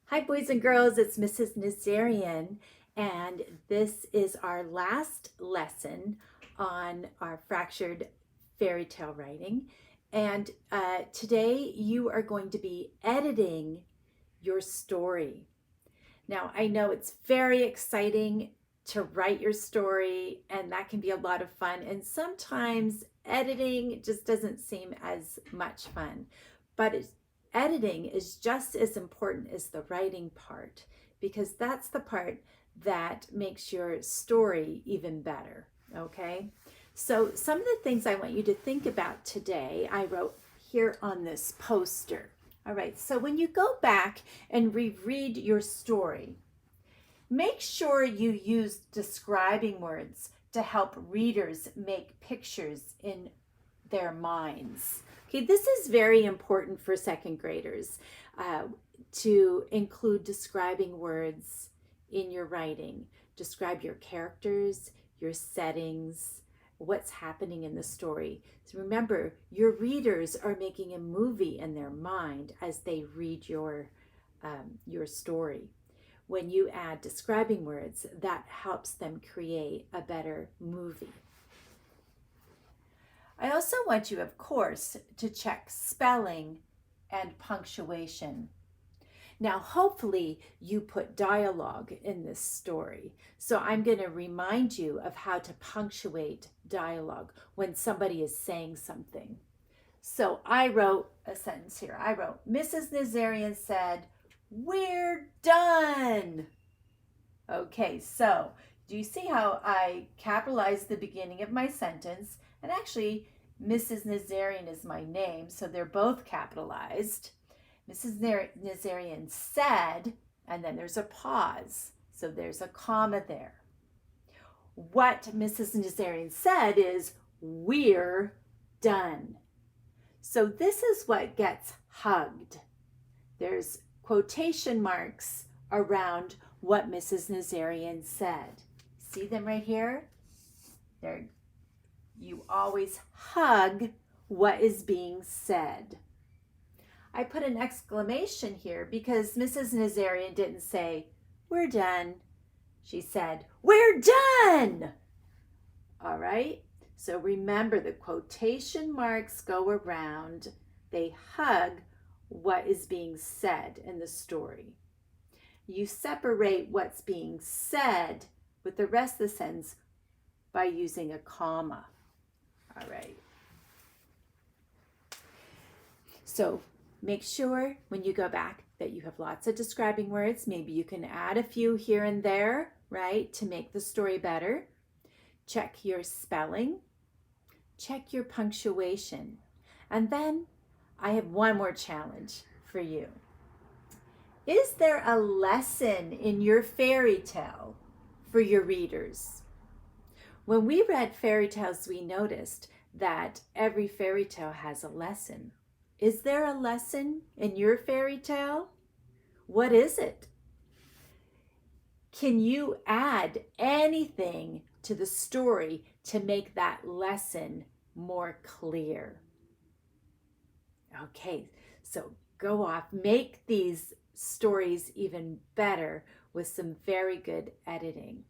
Hi, boys and girls, it's Mrs. Nazarian, and this is our last lesson on our fractured fairy tale writing. And today you are going to be editing your story. Now, I know it's very exciting to write your story, and that can be a lot of fun. And sometimes editing just doesn't seem as much fun, but editing is just as important as the writing part because that's the part that makes your story even better. Okay, so some of the things I want you to think about today, I wrote here on this poster. All right, so when you go back and reread your story, make sure you use describing words to help readers make pictures in their minds. Okay, this is very important for second graders to include describing words in your writing. Describe your characters, your settings, what's happening in the story. So remember, your readers are making a movie in their mind as they read your story. When you add describing words, that helps them create a better movie. I also want you, of course, to check spelling and punctuation. Now, hopefully, you put dialogue in this story. So I'm going to remind you of how to punctuate dialogue when somebody is saying something. So I wrote a sentence here. I wrote, Mrs. Nazarian said, "We're done." Okay, so do you see how I capitalized the beginning of my sentence? And actually, Mrs. Nazarian is my name, so they're both capitalized. Mrs. Nazarian said, and then there's a pause. So there's a comma there. What Mrs. Nazarian said is, "We're done." So this is what gets hugged. There's quotation marks around what Mrs. Nazarian said. See them right here? There. You always hug what is being said. I put an exclamation here because Mrs. Nazarian didn't say, "We're done." She said, "We're done." All right? So remember, the quotation marks go around. They hug what is being said in the story. You separate what's being said with the rest of the sentence by using a comma. All right. So make sure when you go back that you have lots of describing words. Maybe you can add a few here and there, right, to make the story better. Check your spelling. Check your punctuation. And then I have one more challenge for you. Is there a lesson in your fairy tale for your readers? When we read fairy tales, we noticed that every fairy tale has a lesson. Is there a lesson in your fairy tale? What is it? Can you add anything to the story to make that lesson more clear? Okay, so go off, make these stories even better with some very good editing.